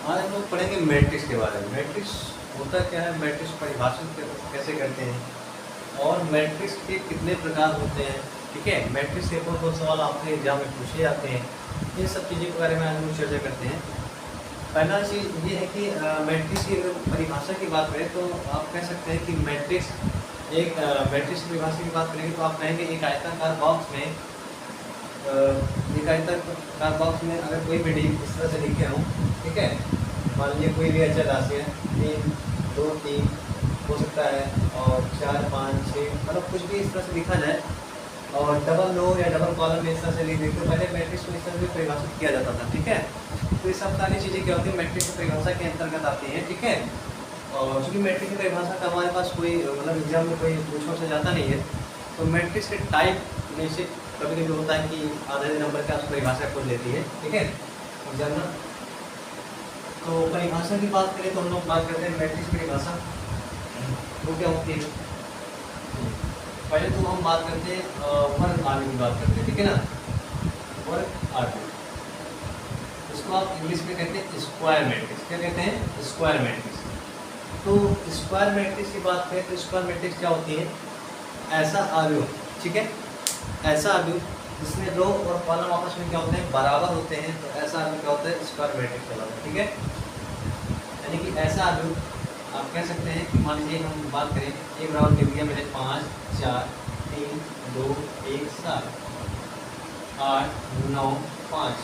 आज हम लोग पढ़ेंगे मैट्रिक्स के बारे में। मैट्रिक्स होता क्या है, मैट्रिक्स परिभाषित कैसे करते हैं और मैट्रिक्स के कितने प्रकार होते हैं। ठीक है, मैट्रिक्स के ऊपर बहुत सवाल आपके एग्जाम में पूछे जाते हैं। इन सब चीज़ों के बारे में आज हम लोग चर्चा करते हैं। पहला चीज़ ये है कि मैट्रिक्स की अगर परिभाषा की बात करें तो आप कह सकते हैं कि मैट्रिक्स मैट्रिक्स की परिभाषा की बात करेंगे तो आप कहेंगे एक आयताकार बॉक्स में अगर कोई भी डी इस तरह से लिखे हों, ठीक है, मान लीजिए कोई भी अचर राशि है 3 2 3 हो सकता है और 4 5 6, मतलब कुछ भी इस तरह से लिखा जाए और डबल रो या डबल कॉलम में इस तरह से लिख देते तो पहले मैट्रिक्स को इस तरह से परिभाषित किया जाता था। ठीक है, तो ये सब सारी चीज़ें क्या होती है मैट्रिक्स की परिभाषा के अंतर्गत आती हैं। ठीक है, और चूँकि मैट्रिक्स की परिभाषा का हमारे पास कोई मतलब एग्जाम में कोई पूछने से जाता नहीं है, तो मैट्रिक्स के टाइप में से कभी कभी होता है कि आधे नंबर का परिभाषा खुद लेती है। ठीक है, एग्जाम में तो परिभाषा की बात करें तो हम लोग बात करते हैं मैट्रिक्स की परिभाषा वो क्या होती है। पहले तो हम बात करते हैं वर्ग आर्मी की बात करते हैं। ठीक है ना, वर्ग आर्मी, इसको आप इंग्लिश में कहते हैं स्क्वायर मैट्रिक्स। क्या कहते हैं? Square matrix. तो स्क्वायर मैट्रिक्स की बात करें तो स्क्वायर मैट्रिक्स क्या होती है? ऐसा अवयव, ठीक है, ऐसा अवयव जिसमें रो और कॉलम आपस में क्या होते हैं? बराबर होते हैं, तो ऐसा अवयव क्या होता है? स्क्वायर मैट्रिक्स कहलाता है। ठीक है, यानी कि ऐसा अवयव आप कह सकते हैं कि मान लीजिए हम बात करें एक राउंड लिख दिया मैंने 5 4 3 2 1 7 8 9 5,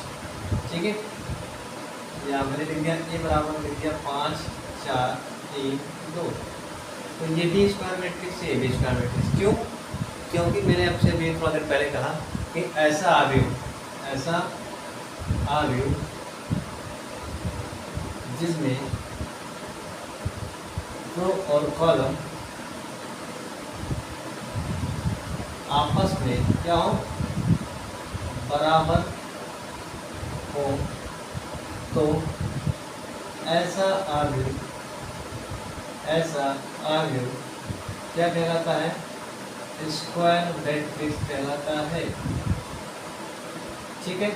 ठीक है, या मैंने लिख दिया ए बराबर लिख दिया 5 4 3 2, तो ये भी स्क्वायर मैट्रिक्स है, ये भी स्क्वायर मैट्रिक्स। क्यों? क्योंकि मैंने आपसे भी थोड़ा देर पहले कहा कि ऐसा अवयव जिसमें रो और कॉलम आपस में क्या हो? बराबर हो, तो ऐसा अवयव क्या कहलाता है? स्क्वायर मैट्रिक्स कहलाता है। ठीक है,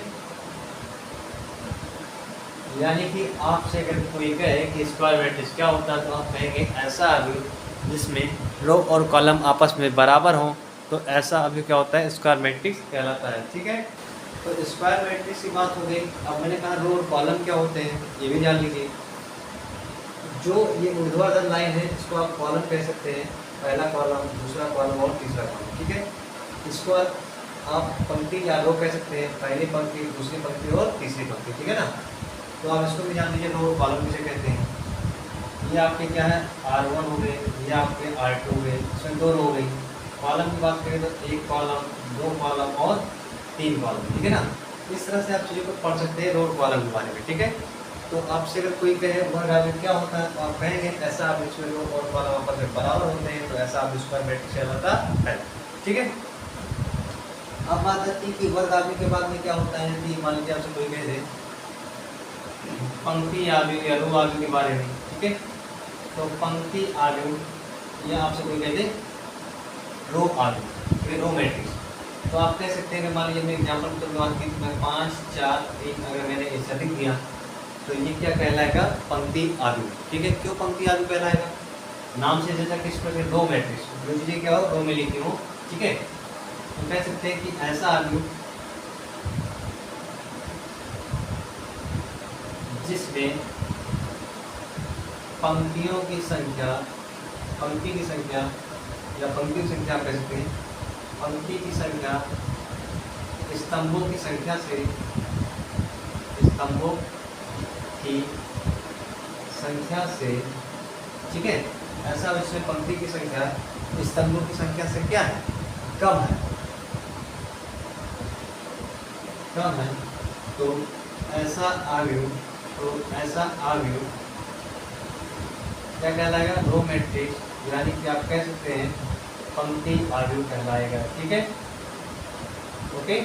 यानी कि आपसे अगर कोई कहे कि स्क्वायर मैट्रिक्स क्या होता है तो आप कहेंगे ऐसा अवयव जिसमें रो और कॉलम आपस में बराबर हों, तो ऐसा अवयव क्या होता है? स्क्वायर मैट्रिक्स कहलाता है। ठीक है, तो स्क्वायर मैट्रिक्स की बात हो गई। अब मैंने कहा रो और कॉलम क्या होते हैं ये भी जान लीजिए। जो ये ऊर्ध्वाधर लाइन है इसको आप कॉलम कह सकते हैं, पहला कॉलम, दूसरा कॉलम और तीसरा कॉलम। ठीक है, इसको आप पंक्ति या रो कह सकते हैं, पहली पंक्ति, दूसरी पंक्ति और तीसरी पंक्ति। ठीक है ना, तो आप इसको भी जान लीजिए रो और कॉलम किसे कहते हैं। ये आपके क्या है? R1 हो गए, ये आपके R2 हो गए, इसमें 2 रो हो गई। कॉलम की बात करें तो 1 कॉलम, 2 कॉलम और 3 कॉलम। ठीक है ना, इस तरह से आप चीज़ों को पढ़ सकते हैं रो और कॉलम के बारे में। ठीक है, तो आपसे अगर कोई कहे वर्ग आर्मी क्या होता है तो आप कहेंगे ऐसा आप इसमें रो और कॉलम आपस में बराबर होते हैं, तो ऐसा आप स्क्वायर मैट्रिक्स कहलाता है। ठीक है, अब बात आती है कि वर्ग आर्मी के बाद में क्या होता है कि मान लीजिए आपसे कोई कह दे पंक्ति अवयव या रो अवयव के बारे में। ठीक है, तो पंक्ति अवयव या आपसे कोई कह दे रो अवयव, ये रो मैट्रिक्स, तो आप कह सकते हैं कि मान लीजिए मैं एग्जाम्पल के तौर पर मैं 5 4 3 अगर मैंने ऐसा लिख दिया तो ये क्या कहलाएगा? पंक्ति अवयव। ठीक है, क्यों पंक्ति अवयव कहलाएगा? नाम से जैसा कि इसमें रो मैट्रिक्स जो चीज़ें क्या हो रो में लिखी हो। ठीक है, तो कह सकते हैं कि ऐसा अवयव जिसमें पंक्तियों की संख्या, पंक्ति की संख्या या पंक्ति की संख्या कह सकते हैं, पंक्ति की संख्या स्तंभों की संख्या से, स्तंभों की संख्या से, ठीक है, ऐसा इसमें पंक्ति की संख्या स्तंभों की संख्या से क्या है? कम है, कम है, तो ऐसा अवयव क्या कहलाएगा? रो मैट्रिक्स, यानी कि आप कह सकते हैं पंक्ति अवयव कहलाएगा। ठीक है, ओके,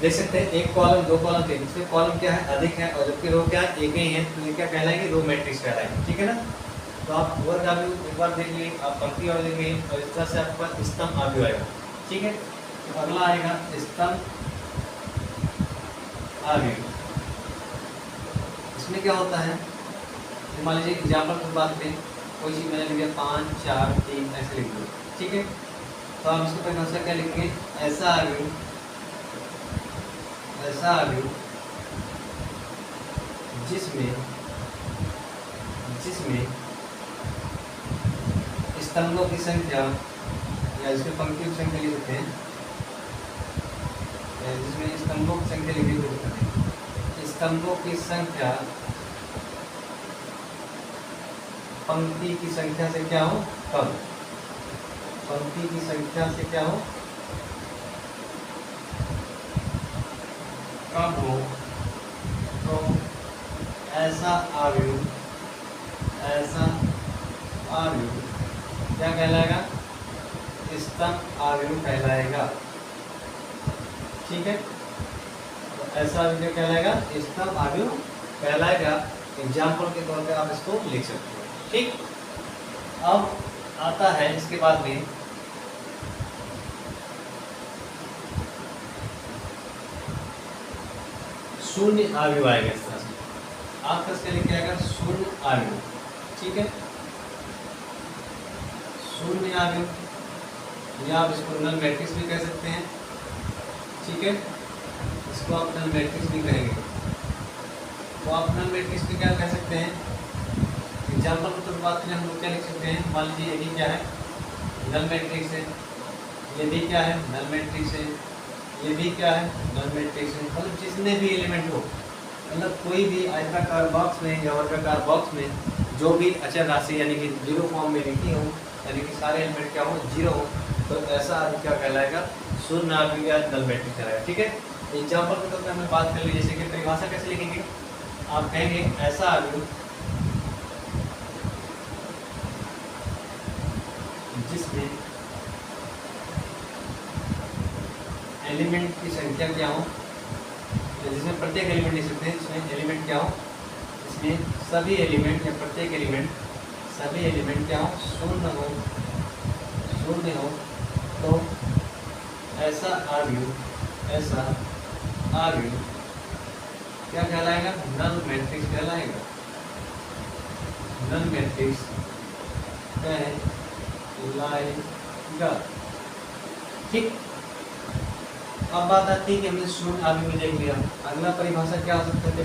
देख सकते हैं 1 कॉलम 2 कॉलम 3, इसमें कॉलम क्या है? अधिक है, और जबकि रो क्या है? एक ही है, तो ये क्या कहलाएंगे? रो मैट्रिक्स कहलाएंगे। ठीक है ना, तो आप वर्ग अवयव एक बार देख लीजिए, आप पंक्ति अवयव देखेंगे और इस तरह से आपके पास स्तंभ अवयव आएगा। ठीक है, तो अगला आएगा स्तंभ अवयव। इसमें क्या होता है, मान लीजिए एग्जाम्पल की बात करें, कोई चीज़ मैंने लिया 5 4 3 ऐसे लिख दो, ठीक है। तो आप इसको परिभाषा क्या लिखेंगे, ऐसा आर्ग्यू जिसमें स्तंभों की संख्या, या इसमें पंक्तियों की संख्या लिख सकते हैं, जिसमें स्तंभों की संख्या लिखी हुई है, स्तंभों की संख्या पंक्ति की संख्या से क्या हो कम, पंक्ति की संख्या से क्या हो कम हो, तो ऐसा आर्ग्यू क्या कहलाएगा, स्तंभ आर्ग्यू कहलाएगा, ठीक है। तो ऐसा आर्ग्यू क्या कहलाएगा, स्तंभ आर्ग्यू कहलाएगा। एग्जाम्पल के तौर पे आप इसको लिख सकते हो, ठीक। अब आता है इसके बाद में शून्य आर्ग्यू आएगा, इस तरह से आप कैसे लिखे आएगा, शून्य आर्ग्यू, ठीक है। शून्य आर्ग्यू, या आप इसको नल मैट्रिक्स भी कह सकते हैं, ठीक है। इसको आप नल मैट्रिक्स भी कहेंगे, तो आप नल मैट्रिक्स भी क्या कह सकते हैं, एग्जाम्पल के तौर बात करें हम लोग क्या लिख सकते हैं, मान लीजिए यदि क्या है नल मैट्रिक्स है, यदि क्या है नल मैट्रिक्स है, ये भी क्या है नल मैट्रिक्स है, मतलब जितने भी एलिमेंट हो, मतलब कोई भी आयताकार बॉक्स में या वर्गाकार बॉक्स में जो भी अचर राशि यानी कि जीरो फॉर्म में लिखी हो, यानी कि सारे एलिमेंट क्या हो जीरो हो, तो ऐसा आर्ग्यू क्या कहलाएगा, शून्य आर्ग्यू या नल मैट्रिक्स कहलाएगा, ठीक है। एग्जाम्पल के तौर पर हमें बात कर ली, जैसे कि परिभाषा कैसे लिखेंगे, आप कहेंगे ऐसा आर्ग्यू जिसमें एलिमेंट की संख्या क्या हो, जिसमें प्रत्येक एलिमेंट लिख सकते हैं, जिसमें एलिमेंट क्या हो, इसमें सभी एलिमेंट या प्रत्येक एलिमेंट सभी एलिमेंट क्या हो शून्य हो, तो ऐसा आर्ग्यू क्या कहलाएगा, नल मैट्रिक्स कहलाएगा, नल मैट्रिक्स कहलाएगा, ठीक। अब बात आती है कि हमने शून्य आर्ग्यू में देख लिया, अगला परिभाषा क्या हो सकता है,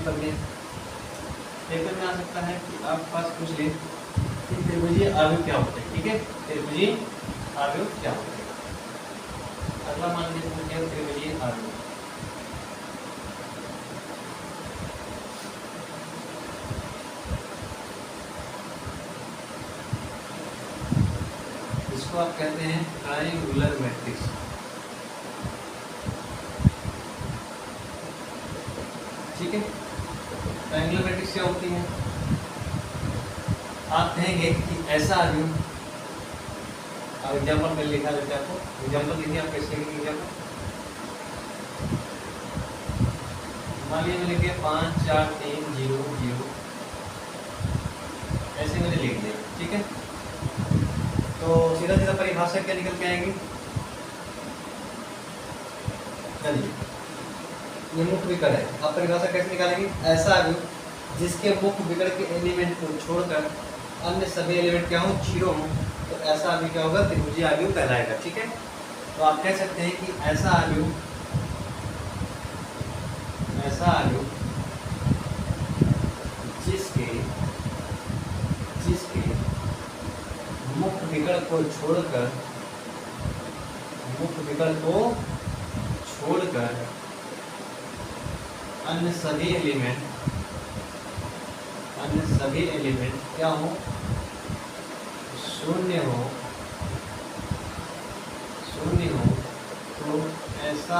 पेपर में आ सकता है कि आपके पास पूछ ले कि त्रिभुजीय आर्ग्यू क्या होता है, ठीक है। त्रिभुजीय आर्ग्यू क्या होता है, अगला मान लीजिए त्रिभुजीय आर्ग्यू, इसको आप कहते हैं ट्रायंगुलर मैट्रिक्स, ठीक है। ट्रायंगुलर मैट्रिक्स क्या होती है, आप कहेंगे कि ऐसा आर्ग्यू, अब एग्जाम्पल में लिखा देते हैं आपको, एग्जाम्पल देखिए आप कैसे लिखेंगे एग्जाम्पल, मान लीजिए मैंने लिखे 5 4 3 0 0 ऐसे मैंने लिख दिया, ठीक है। तो सीधा सीधा परिभाषा क्या निकल के आएगी, चलिए ये मुख्य विकर्ण है, आप परिभाषा कैसे निकालेंगे, ऐसा आर्ग्यू जिसके मुख्य विकर्ण के एलिमेंट को छोड़कर अन्य सभी एलिमेंट क्या हो जीरो हो, तो ऐसा आर्ग्यू क्या होगा, त्रिभुजीय आर्ग्यू कहलाएगा, ठीक है। तो आप कह सकते हैं कि ऐसा आर्ग्यू जिसके मुख्य विकर्ण को छोड़कर अन्य सभी एलिमेंट क्या हो शून्य हो, तो ऐसा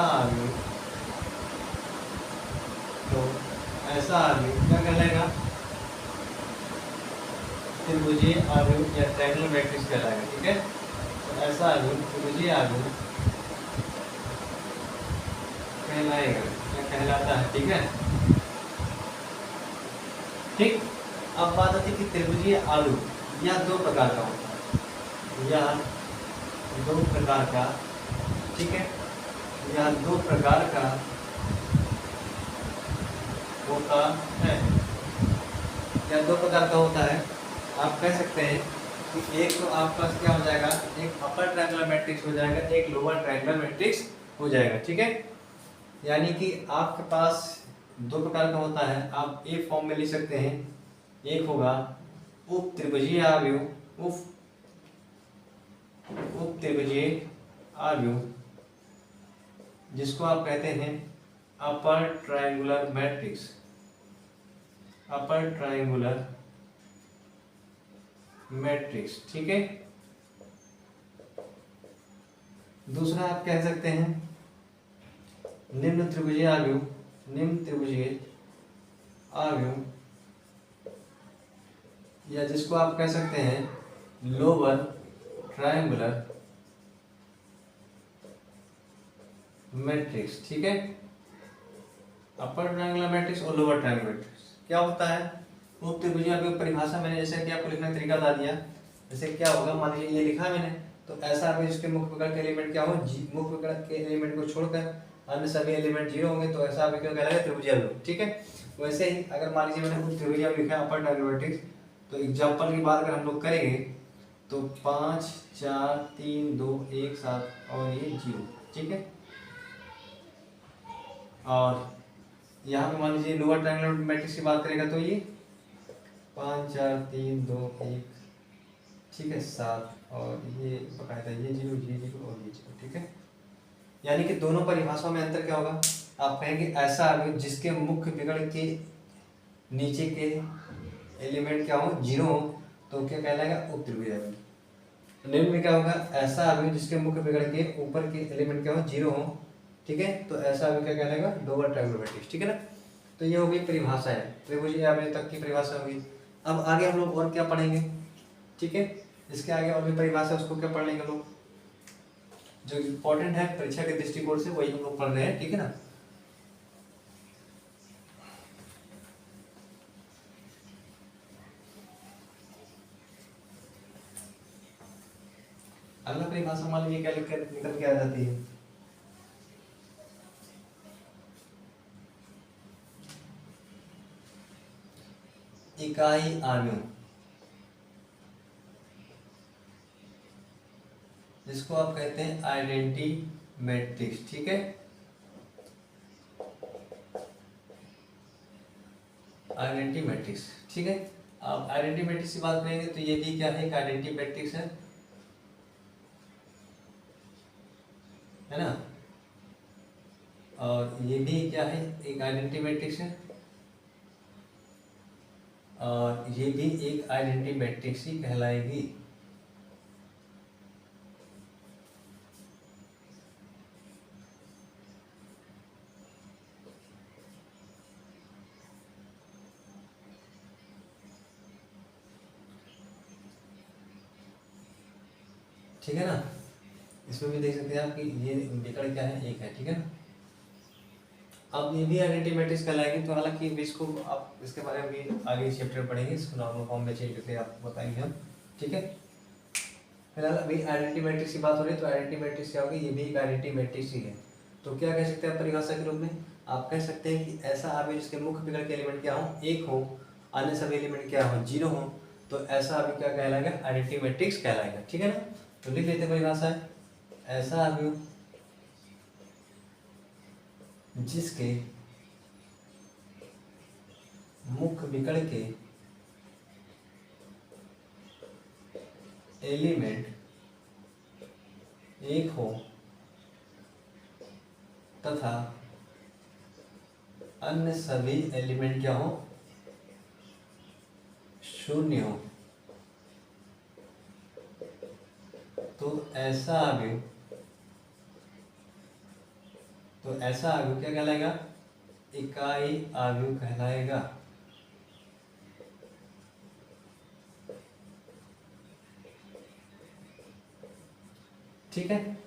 आर्ग्यू क्या कहलाएगा, त्रिभुजीय आर्ग्यू या ट्रायंगुलर मैट्रिक्स कहलाएगा, ठीक है। तो ऐसा आर्ग्यू त्रिभुजीय आर्ग्यू कहलाएगा या कहलाता है, ठीक है, ठीक। अब बात आती है कि त्रिभुजीय आर्ग्यू यह दो प्रकार का होता है, ठीक है, यह दो प्रकार का होता है, या दो प्रकार का होता है। आप कह सकते हैं कि एक तो आपका क्या हो जाएगा, एक अपर ट्रायंगुलर मैट्रिक्स हो जाएगा, एक लोअर ट्रायंगुलर मैट्रिक्स हो जाएगा। ठीक है, यानी कि आपके पास दो प्रकार का होता है। आप एक फॉर्म में लिख सकते हैं, एक होगा उप त्रिभुजीय आव्यूह, उप त्रिभुजीय आव्यूह, जिसको आप कहते हैं upper triangular matrix, upper triangular matrix. ठीक है, दूसरा आप कह सकते हैं निम्न त्रिभुजीय आव्यूह, निम्न त्रिभुजीय आव्यूह, या जिसको आप कह सकते हैं लोअर ट्रायंगुलर मैट्रिक्स। ठीक है, अपर ट्रायंगुलर मैट्रिक्स और लोअर ट्रायंगुलर मैट्रिक्स क्या होता है। उप त्रिभुजीय आव्यूह परिभाषा मैंने जैसे कि आपको लिखने का तरीका बता दिया। जैसे क्या होगा, मान लीजिए ये लिखा मैंने, तो ऐसा आव्यूह जिसके मुख्य विकर्ण के एलिमेंट क्या हो, मुख्य विकर्ण के एलिमेंट को छोड़कर अन्य सभी एलिमेंट जीरो होंगे, तो ऐसा आव्यूह क्या कहलाएगा, त्रिभुजीय आव्यूह। ठीक है, वैसे ही अगर मान लीजिए मैंने उप त्रिभुजीय आव्यूह लिखा है अपर ट्रायंगुलर मैट्रिक्स, तो एग्जांपल की बात अगर हम लोग करेंगे तो 5 4 3 2 1 7 और ये 0। ठीक है, और यहाँ पे मान लीजिए लोअर ट्रायंगुलर मैट्रिक्स की बात करेगा तो ये 5 4 3 2 1, ठीक है, 7 और ये बकायदा ये 0 ये 0 और ये 0। ठीक है, यानी कि दोनों परिभाषाओं में अंतर क्या होगा, आप कहेंगे ऐसा आव्यूह जिसके मुख्य विकर्ण के नीचे के एलिमेंट क्या हो, 0 हो, तो क्या कहलाएगा, उप त्रिभुजीय आव्यूह। निम्न में क्या होगा, ऐसा आव्यूह जिसके मुख्य विकर्ण के ऊपर के एलिमेंट क्या हो, 0 हो। ठीक है, तो ऐसा आव्यूह क्या कहलाएगा, लोअर ट्रायंगुलर मैट्रिक्स। ठीक है ना, तो ये हो गई परिभाषा है, त्रिभुजीय आव्यूह तक की परिभाषा होगी। अब आगे हम लोग और क्या पढ़ेंगे। ठीक है, इसके आगे और भी परिभाषा, उसको क्या पढ़ लेंगे लोग, जो इम्पोर्टेंट है परीक्षा के दृष्टिकोण से वही हम लोग पढ़ रहे हैं। ठीक है ना, अगला परिभाषा मान लीजिए क्या निकल के आ जाती है, इकाई आव्यूह, जिसको आप कहते हैं आइडेंटिटी मैट्रिक्स। ठीक है, आइडेंटिटी मैट्रिक्स। ठीक है, अब आइडेंटिटी मैट्रिक्स की बात करेंगे तो ये भी क्या है, एक आइडेंटिटी मैट्रिक्स है ना, और ये भी क्या है, एक आइडेंटिटी मैट्रिक्स है, और ये भी एक आइडेंटिटी मैट्रिक्स ही कहलाएगी। ठीक है ना, इसमें भी देख सकते हैं आप कि ये विकर्ण क्या है, एक है। ठीक है ना, अब ये भी आइडेंटिटी मैट्रिक्स कहलाएगी। तो हालांकि इसको आप इसके बारे में भी आगे चैप्टर पढ़ेंगे, इसको नॉर्मल फॉर्म में चेंज करके आपको बताएंगे हम। ठीक है, फिलहाल अभी आइडेंटिटी मैट्रिक्स की बात हो रही है, तो आइडेंटिटी मैट्रिक्स क्या होगी, ये भी एक आइडेंटिटी मैट्रिक्स ही है। तो क्या कह सकते हैं परिभाषा के रूप में, आप कह सकते हैं कि ऐसा आव्यूह जिसके मुख्य विकर्ण के एलिमेंट क्या हो, एक हो, अन्य सभी एलिमेंट क्या हो, 0 हो, तो ऐसा आव्यूह क्या कहलाएगा, आइडेंटिटी मैट्रिक्स कहलाएगा। ठीक है ना, तो लिख लेते हैं परिभाषा है, ऐसा आव्यूह जिसके मुख्य विकर्ण के एलिमेंट एक हो तथा अन्य सभी एलिमेंट क्या हो, 0 हो, तो ऐसा आव्यूह क्या कहलाएगा, इकाई आव्यूह कहलाएगा। ठीक है,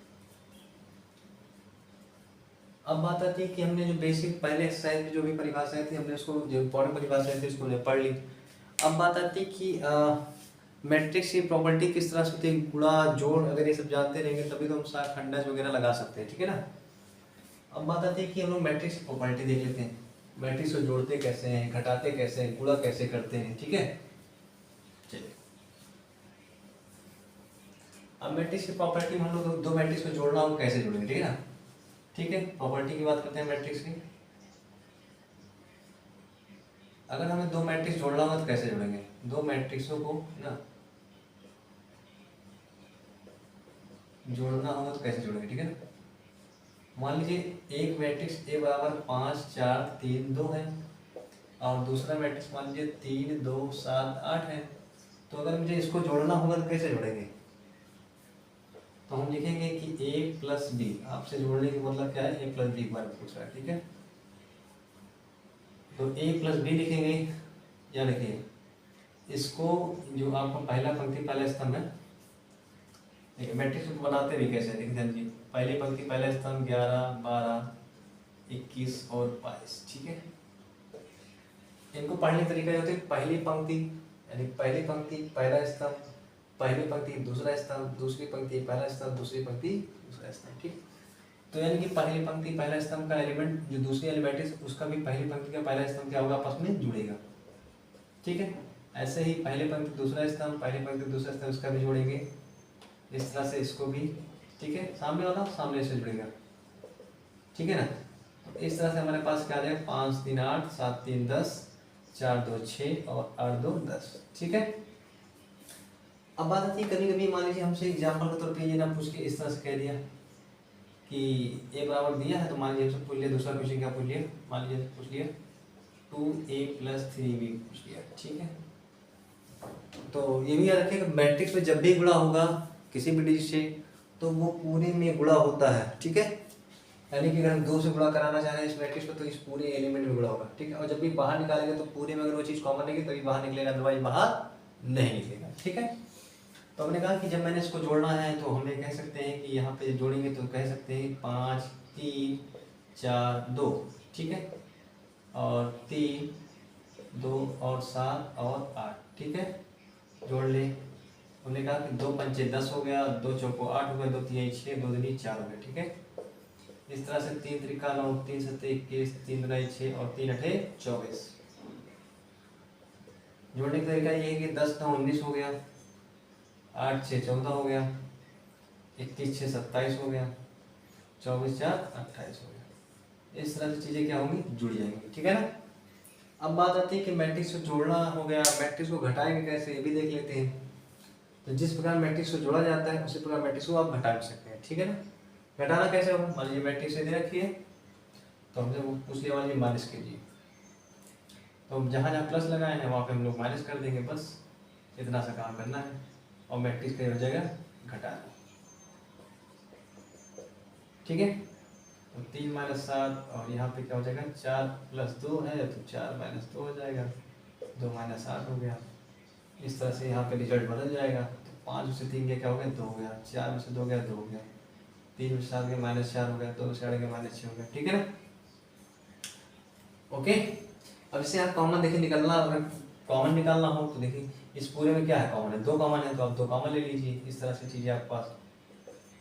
अब बात आती है कि हमने जो बेसिक पहले एक्सरसाइज में जो भी परिभाषाएं थी, हमने उसको जो इम्पोर्टेंट परिभाषाएं थी उसको हमने पढ़ ली। अब बात आती है कि मैट्रिक्स की प्रॉपर्टी किस तरह से होती है, गुणा जोड़, अगर ये सब जानते रहेंगे तभी तो हम सारा खंडज वगैरह लगा सकते हैं। ठीक है ना, अब बात आती है कि हम लोग मैट्रिक्स की प्रॉपर्टी देख लेते हैं। मैट्रिक्स को जोड़ते कैसे हैं, घटाते कैसे हैं, गुणा कैसे करते हैं, ठीक है। चलिए अब मैट्रिक्स की प्रॉपर्टी में हम लोग दो मैट्रिक्स को जोड़ना हो कैसे जोड़ेंगे, ठीक है ना। ठीक है, प्रॉपर्टी की बात करते हैं मैट्रिक्स की। अगर हमें दो मैट्रिक्स जोड़ना होगा तो कैसे जोड़ेंगे, दो मैट्रिक्सों को ना जोड़ना होगा तो कैसे जोड़ेंगे, ठीक है ना। मान लीजिए एक मैट्रिक्स ए बराबर 5 4 3 2 है और दूसरा मैट्रिक्स मान लीजिए 3 2 7 8 है। तो अगर मुझे इसको जोड़ना होगा तो कैसे जोड़ेंगे, तो हम लिखेंगे कि ए प्लस बी, आपसे जोड़ने की मतलब क्या है, ए प्लस बी बार पूछ रहा है, ठीक है। तो ए प्लस बी लिखेंगे, या लिखिए इसको जो आपका पहला पंक्ति पहला स्तंभ है, देखिए मैट्रिक्स बनाते भी कैसे लिख देंगे, पहली पंक्ति पहला स्तंभ 11 12 21 और 22, ठीक है। इनको पढ़ने का तरीका ये होता है, पहली पंक्ति यानी पहली पंक्ति पहला स्तंभ, पहली पंक्ति दूसरा स्तंभ, दूसरी पंक्ति पहला स्तंभ, दूसरी पंक्ति दूसरा स्तंभ, ठीक। तो यानी कि पहली पंक्ति पहला स्तंभ का एलिमेंट जो दूसरी एलिमेंट है उसका भी पहली पंक्ति का पहला स्तंभ क्या होगा, आपस में जुड़ेगा, ठीक है। ऐसे ही पहली पंक्ति दूसरा स्तंभ, पहली पंक्ति दूसरा स्तंभ उसका भी जोड़ेंगे, इस तरह से इसको भी, ठीक है। सामने वाला सामने से जुड़ेगा, ठीक है ना। तो इस तरह से हमारे पास क्या आ जाएगा, 5 3 8 7 3 10 4 2 6 और 8 2 10, ठीक है। अब बात आती है कभी कभी मान लीजिए हमसे एग्जाम्पल के तौर पे ये ना पूछ के इस तरह से कह दिया कि ए बराबर दिया है, तो मान लीजिए हमसे पूछ लिया दूसरा क्वेश्चन क्या पूछ लिया, मान लीजिए पूछ लिया 2a + 3b पूछ लिया, ठीक है। तो ये भी याद रखिएगा मैट्रिक्स में जब भी गुणा होगा किसी भी डिजिट से तो वो पूरे में गुणा होता है, ठीक है। यानी कि अगर हम 2 से गुणा कराना चाह रहे हैं इस मैट्रिक्स को तो इस पूरे एलिमेंट में गुणा होगा, ठीक है। और जब भी बाहर निकालेंगे तो पूरे में अगर वो चीज़ कॉमन रहेगी तभी बाहर निकलेगा, अदरवाइज बाहर नहीं निकलेगा, ठीक है। तो हमने कहा कि जब मैंने इसको जोड़ना है तो हम ये कह सकते हैं कि यहाँ पे जोड़ेंगे तो कह सकते हैं 5 3 4 2, ठीक है, और 3 2 और 7 और 8, ठीक है, जोड़ ले। हमने कहा कि 2 पंचे 10 हो गया, 2 चौको 8 हो गया, 2 तिहाई 6, 2 दूनी 4 हो गया, ठीक है। इस तरह से 3 त्रिका 9, 3 सत्ते 21, 3 दुनाई 6 और 3 अठे 24। जोड़ने का तरीका ये है कि 10 9 19 हो गया, 8 6 14 हो गया, 21 6 27 हो गया, 24 4 28 हो गया। इस तरह से चीज़ें क्या होंगी, जुड़ जाएंगी, ठीक है ना। अब बात आती है कि मैट्रिक्स को जोड़ना हो गया, मैट्रिक्स को घटाएंगे कैसे ये भी देख लेते हैं। तो जिस प्रकार मैट्रिक्स को जोड़ा जाता है उसी प्रकार मैट्रिक्स को आप घटा भी सकते हैं, ठीक है ना। घटाना कैसे होगा, मान लीजिए मैट्रिक्स दे रखी है तो हमसे पूछ लिया मान लीजिए माइनस कीजिए, तो हम जहाँ जहाँ प्लस लगाए हैं वहाँ पे हम लोग माइनस कर देंगे, बस इतना सा काम करना है और मैट्रिक्स का हो जाएगा घटाना, ठीक है। तो 3 - 7 और यहाँ पे क्या हो जाएगा 4 + 2 है तो 4 - 2 हो जाएगा, 2 - 8 हो गया। इस तरह से यहाँ पे रिजल्ट बदल जाएगा। तो 5 में से 3 गया क्या हो गया 2 हो गया, 4 में से 2 गया 2 हो गया, 3 में से 7 गया -4 हो गया, 2 में से 8 गया -6 हो गया, ठीक है ना। ओके, अब इसे आप कॉमन देखिए निकलना, अगर कॉमन निकालना हो तो देखिए इस पूरे में क्या है कॉमन है, 2 कॉमन है तो आप 2 कॉमन ले लीजिए। इस तरह से चीज़ें आपके पास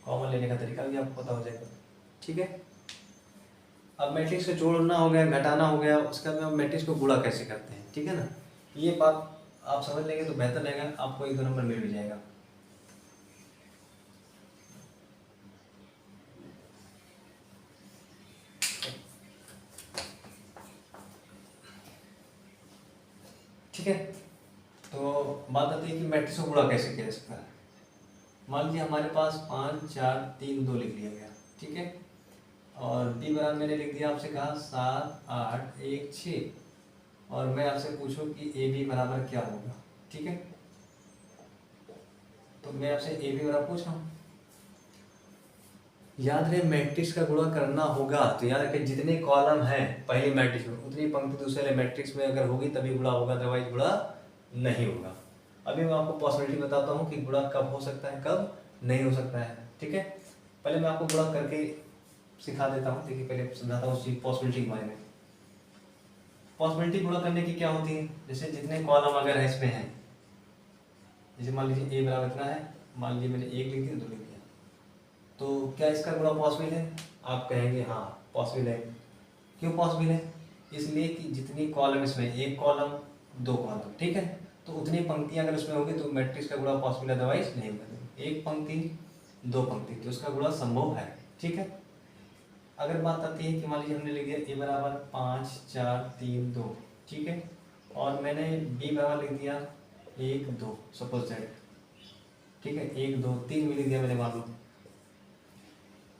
कॉमन लेने का तरीका भी आपको पता हो जाएगा, ठीक है। अब मैट्रिक्स को जोड़ना हो गया, घटाना हो गया, उसके बाद हम मैट्रिक्स को गुणा कैसे करते हैं, ठीक है ना। ये बात आप समझ लेंगे तो बेहतर रहेगा, आपको 1 2 नंबर मिल भी जाएगा। ठीक है, तो बात आती है कि मैट्रिक्स को गुणा कैसे किया जा सकता है। मान लीजिए हमारे पास 5 4 3 2 लिख लिया गया, ठीक है, और बी बराबर मैंने लिख दिया, आपसे कहा 7 8 1 6, और मैं आपसे पूछूं कि ए बी बराबर क्या होगा, ठीक है। तो मैं आपसे ए बी बराबर पूछ रहा हूँ, याद रहे मैट्रिक्स का गुणा करना होगा तो याद रखें जितने कॉलम हैं पहले मैट्रिक्स में उतनी पंक्ति दूसरे मैट्रिक्स में अगर होगी तभी गुणा होगा, अदरवाइज गुणा नहीं होगा। अभी मैं आपको पॉसिबिलिटी बताता हूँ कि गुणा कब हो सकता है कब नहीं हो सकता है, ठीक है। पहले मैं आपको गुणा करके सिखा देता हूँ, देखिए पहले समझाता हूँ उस पॉसिबिलिटी के बारे में। पॉसिबिलिटी गुणा करने की क्या होती है, जैसे जितने कॉलम अगर है इसमें हैं, जैसे मान लीजिए ए बराबर इतना है, मान लीजिए मैंने 1 लिख दिया 2 लिख दिया, तो क्या इसका गुणा पॉसिबल है, आप कहेंगे हाँ पॉसिबल है। क्यों पॉसिबल है, इसलिए कि जितनी कॉलम इसमें, एक कॉलम दो कॉलम, ठीक है, तो उतनी पंक्तियां अगर उसमें होगी तो मैट्रिक्स का गुणा पॉसिबल, अदरवाइज नहीं होगा। एक पंक्ति दो पंक्ति तो उसका गुणा संभव है, ठीक है। अगर बात आती है कि मान लीजिए हमने लिख दिया ए बराबर 5 4 3 2, ठीक है, और मैंने बी बराबर लिख दिया 1 2, सपोज दैट, ठीक है, 1 2 3 भी लिख दिया मैंने, मान लो,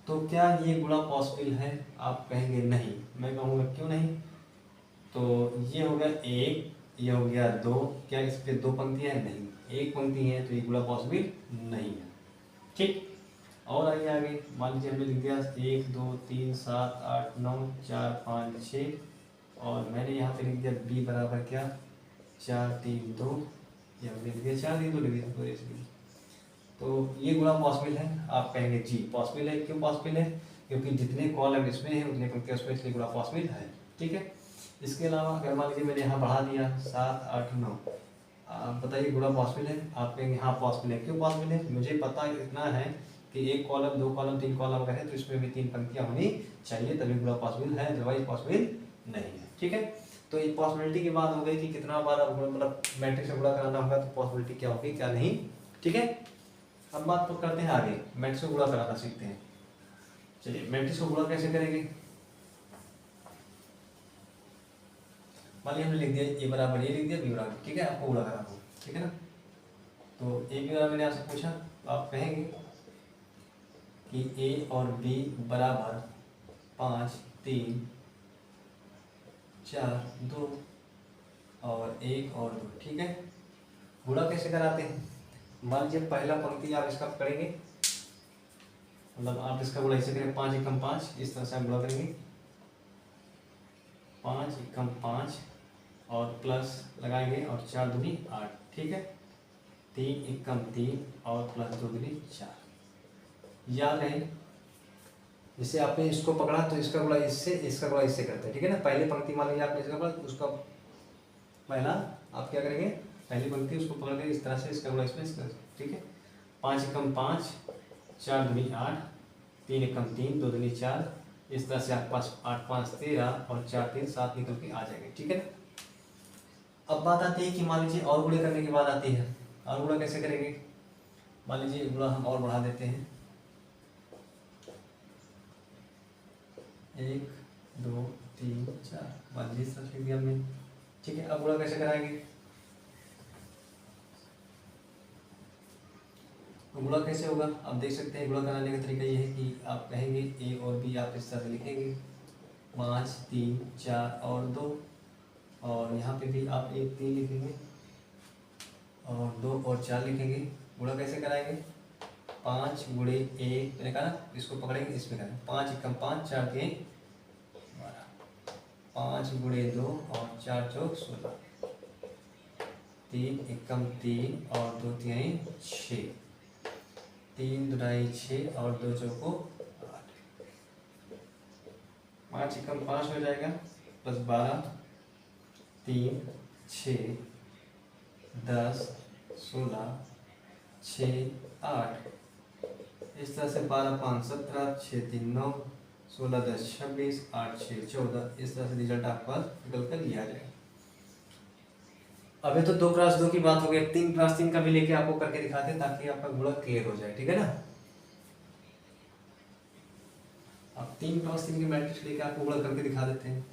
तो क्या ये गुणा पॉसिबल है? आप कहेंगे नहीं। मैं कहूँगा क्यों नहीं? तो ये हो गया एक, ये हो गया दो, क्या इस पे दो पंक्तियां हैं? नहीं, एक पंक्ति है, तो ये गुणा पॉसिबल नहीं है, ठीक। और आइए आगे, मान लीजिए हमने लिख दिया 1 2 3 7 8 9 4 5 6, और मैंने यहाँ पे लिख दिया b बराबर क्या, 4 3 2, या लिख दिया 4 3 2 लिख दिया, तो इसलिए तो ये गुणा पॉसिबल है। आप कहेंगे जी पॉसिबल है। क्यों पॉसिबल है? क्योंकि जितने कॉलम इसमें है उतने पंक्तियां उसमें, इसलिए गुणा पॉसिबल है, ठीक है। इसके अलावा अगर मान लीजिए मैंने यहाँ बढ़ा दिया 7 8 9, आप बताइए गुणा पॉसिबल है? आप कहेंगे हाँ पॉसिबल है। क्यों पॉसिबल है? मुझे पता इतना है कि एक कॉलम दो कॉलम तीन कॉलम अगर है तो इसमें भी तीन पंक्तियां होनी चाहिए, तभी गुणा पॉसिबल है, अदरवाइज पॉसिबल नहीं है, ठीक है। तो ये पॉसिबिलिटी की बात हो गई कि कितना बार मतलब मैट्रिक्स से गुणा कराना होगा, तो पॉसिबिलिटी क्या होगी क्या नहीं, ठीक है। अब बात तो करते हैं आगे, मैट्रिक्स को गुणा कराना सीखते हैं। चलिए मैट्रिक्स को गुणा कैसे करेंगे? मान लीजिए हमने लिख दिया ए बराबर, ये लिख दिया बी बराबर, ठीक है, आपको गुणा कराना हो, ठीक है ना। तो ए बी बराबर मैंने आपसे पूछा, तो आप कहेंगे कि ए और बी बराबर 5 3 4 2 और 1 और 2, ठीक है। गुणा कैसे कराते हैं? मान लीजिए पहला पंक्ति आप इसका करेंगे, मतलब आप इसका गुणा ऐसे करेंगे, 5 एकम 5, इस तरह से आप गुणा करेंगे, 5 एकम 5 और प्लस लगाएंगे और 4 दूनी 8, ठीक है, 3 एकम 3 और प्लस 2 दूनी 4। याद रहे, जैसे आपने इसको पकड़ा तो इसका गुणा इससे, इसका गुणा इससे करते हैं, ठीक है ना। पहले पंक्ति मान लीजिए आपने इसका पकड़ा, उसका पहला आप क्या करेंगे, पहली पंक्ति उसको पकड़ के इस तरह से, इसका गुणा इसमें, इसका, ठीक है। 5 एकम 5, 4 दूनी 8, 3 एकम 3, 2 दूनी 4, इस तरह से आपके पास 8 5 13 और 4 3 7 निकल के आ जाएंगे, ठीक है ना। अब बात आती है कि मान लीजिए और गुणा करने की बात आती है। और गुणा कैसे करेंगे? मान लीजिए गुणा हम और बढ़ा देते हैं, 1 2 3 4, मान लीजिए इस तरह लिख दिया हमने, ठीक है। अब गुणा कैसे कराएंगे? तो गुणा कैसे होगा आप देख सकते हैं। गुणा कराने का तरीका ये है कि आप कहेंगे ए और बी आप इस तरह से लिखेंगे, 5 3 4 और 2, और यहाँ पे भी आप 1 3 लिखेंगे और 2 और 4 लिखेंगे। गुणा कैसे कराएंगे? 5 गुणे 1, मैंने कहा ना, इसको पकड़ेंगे, इसमें करेंगे, 5 एकम 5, 4 3 12, 5 गुणे 2 और 4 चौक 16, 3 एकम 3 और 2 3 6, 3 दुनाई 6 और 2 चौको 8, 5 एकम 5 हो जाएगा, प्लस 12 3 6 10 16 6 8, इस तरह से 12 5 17, 6 3 9, 16 10 26, 8 6 14, इस तरह से रिजल्ट आपका निकल कर लिया जाएगा। अभी तो 2x2 की बात हो गई, 3x3 का भी लेके आपको करके दिखाते हैं ताकि आपका गुणा क्लियर हो जाए, ठीक है ना। अब 3x3 की मैट्रिक्स लेके आपको गुणा करके दिखा देते हैं।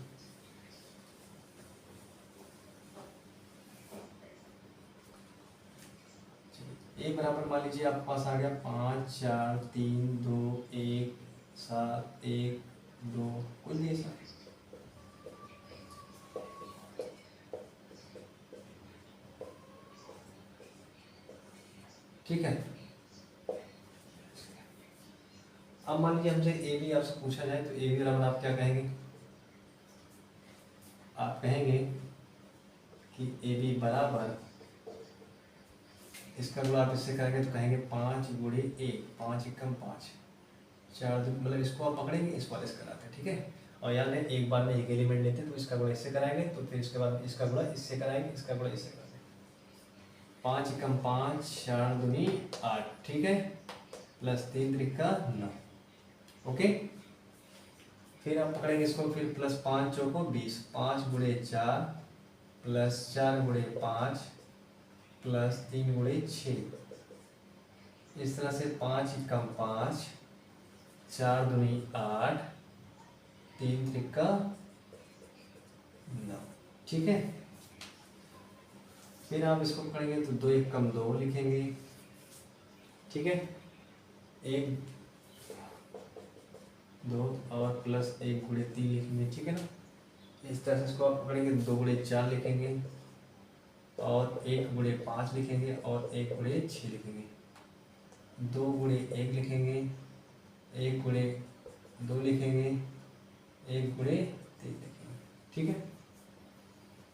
ए बराबर मान लीजिए आपके पास आ गया 5 4 3 2 1 7 1 2, कुछ नहीं ऐसा, ठीक है। अब मान लीजिए हमसे ए बी आपसे पूछा जाए, तो ए बी बराबर आप क्या कहेंगे? आप कहेंगे कि ए बी बराबर, इसका गुणा आप इससे करेंगे तो कहेंगे 5 गुणे 1, 5 एकम 5, 4 मतलब इसको आप पकड़ेंगे, इस वाले से कराते हैं, ठीक है। और याद है एक बार में एक एलिमेंट लेते हैं, तो इसका गुणा इससे कराएंगे, तो फिर इसके बाद इसका गुणा इससे कराएंगे, इसका गुणा इससे कराएंगे, 5 एकम 5, 4 दूनी 8, ठीक है, प्लस 3 त्रिका 9, ओके। फिर आप पकड़ेंगे इसको, फिर प्लस 5 चौको 20, 5 गुणे 4 प्लस 4 गुणे 5 प्लस 3 गुणे 6। इस तरह से 5 एकम 5, 4 दूनी 8, 3 त्रिका 9। ठीक है, फिर आप इसको पकड़ेंगे तो 2 एकम 2 लिखेंगे। ठीक है, 1 2 और प्लस 1 गुणे 3 लिखेंगे। ठीक है ना, इस तरह से इसको आप पकड़ेंगे 2 गुणे 4 लिखेंगे और 1 गुणे 5 लिखेंगे और 1 गुणे 6 लिखेंगे। 2 गुणे 1 लिखेंगे, 1 गुणे 2 लिखेंगे, 1 गुणे 3 लिखेंगे। ठीक है,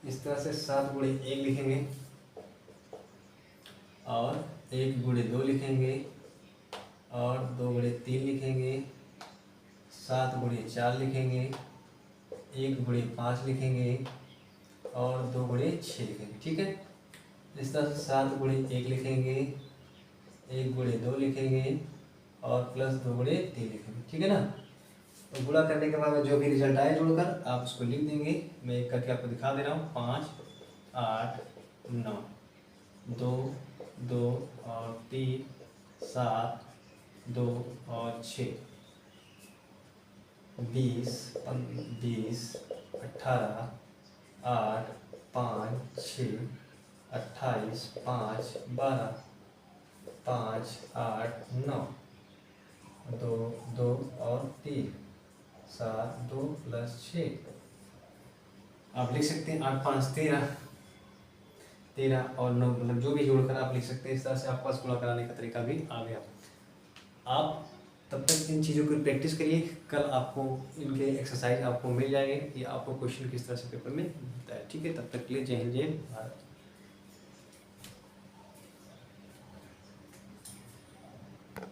इस तरह से 7 गुणे 1 लिखेंगे और 1 गुणे 2 लिखेंगे और 2 गुणे 3 लिखेंगे, 7 गुणे 4 लिखेंगे, 1 गुणे 5 लिखेंगे और 2 गुणे 6 लिखेंगे। ठीक है, इस तरह से 7 गुणे 1 लिखेंगे, 1 गुणे 2 लिखेंगे और प्लस 2 गुणे 3 लिखेंगे। ठीक है ना, तो गुणा करने के बाद में जो भी रिजल्ट आए जोड़कर आप उसको लिख देंगे। मैं एक करके आपको दिखा दे रहा हूँ। 5 8 9, 2 2 और 3 7 2 और 6, 20 20 18 8 5 6 28 5 12 5 8 9, 2 2 और 3 7 2 प्लस 6। आप लिख सकते हैं 8 5 13, 13 और 9, मतलब जो भी जोड़कर आप लिख सकते हैं। इस तरह से आपके पास गुणा कराने का तरीका भी आ गया। आप तब तक इन चीज़ों की प्रैक्टिस करिए, कल आपको इनके एक्सरसाइज आपको मिल जाएंगे कि आपको क्वेश्चन किस तरह से पेपर में मिलता है। ठीक है, तब तक के लिए जय हिंद जय भारत।